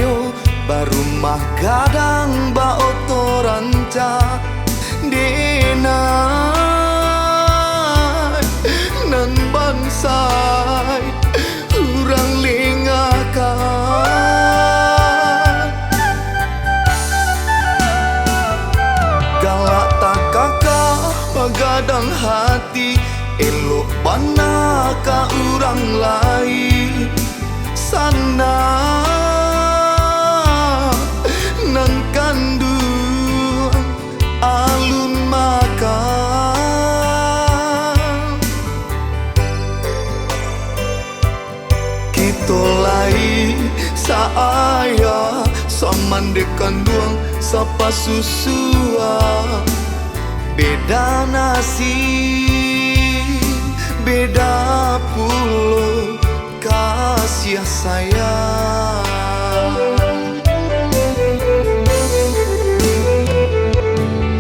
kayo baru mah kadang ba otoranca denai nan bansai urang lengakan galak tak kakak bagadang hati elok bana ka urang lain sana nan kandung alun makan kita lain saaya saman dekan duang sapa susua beda nasib beda pulau kasih sayang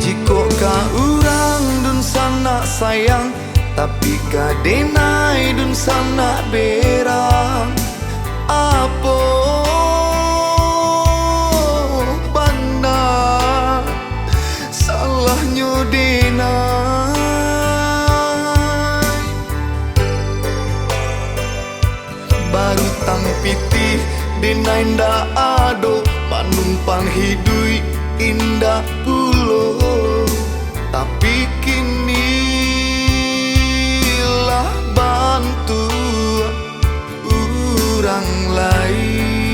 jika ka urang dun sana sayang tapi ka denai dun sana berang apa benar salahnya denai baru tang pitih denai nda ado manumpang hidui indah pulo tapi kini lah bantu urang lain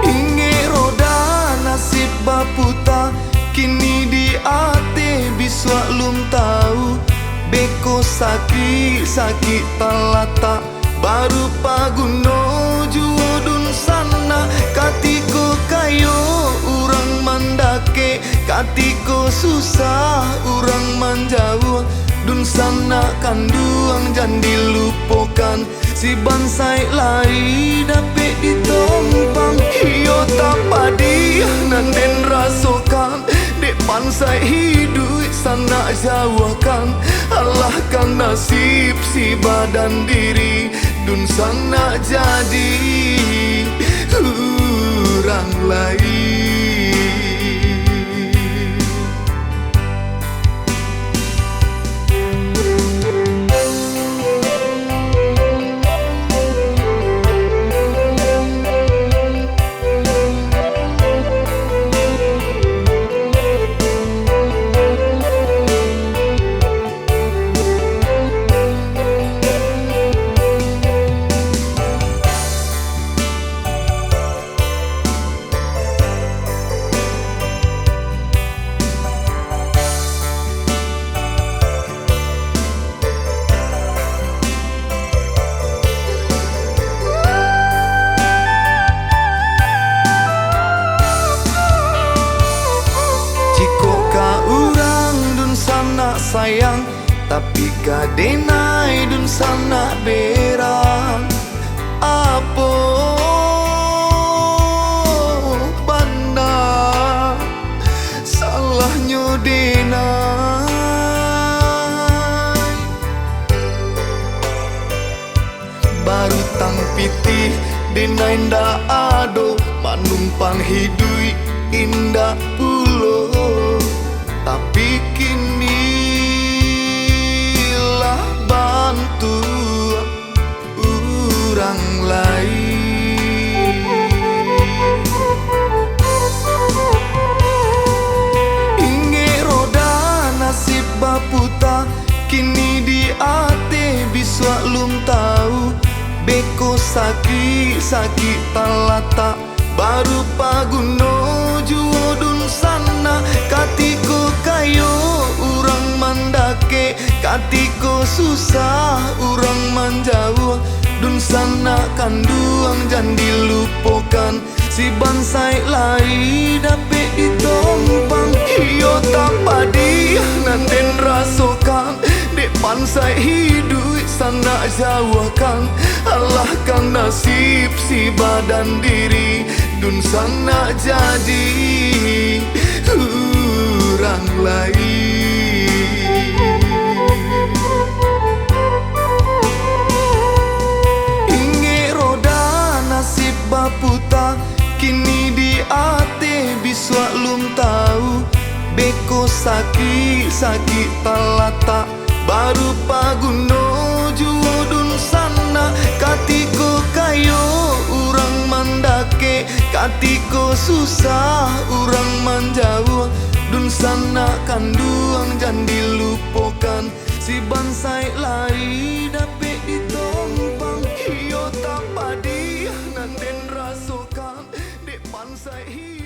inge roda nasib baputa kini di ate biswa lum tahu beko sakit sakit talata baru paguno juodun sana katiko kayo urang mandake katiko susah urang manjauh dun sana kanduang jan dilupokan si bansai lai dapet ditompang iyo tak padi nanden rasokan dek bansai hidup sana jauhkan Allah kan nasib si badan diri dun sana jadi urang lain sayang tapi ka denai dun sana berang apa benar salahnya denai baru tang pitih denai nda ado manumpang hidui indah pulo tapi kini bantu urang lain inge roda nasib baputa kini di ate biswa lum tahu beko sakit sakit talata baru paguno juodun sana katiko kayo urang mandake katiko susah urang manjauh dun sana kanduang jan dilupokan si bansai lai dapet ditompang iyo tak padi nanden rasokan dek bansai hidup sana jauhkan Allah kan nasib si badan diri dun sana jadi urang lain sakit talata baru paguno juodun sana katiko kayo urang mandake katiko susah urang manjauh dun sana kanduang jangan dilupakan si bansai lari dapet ditompang hiyo tak padi nanden rasokan dek bansai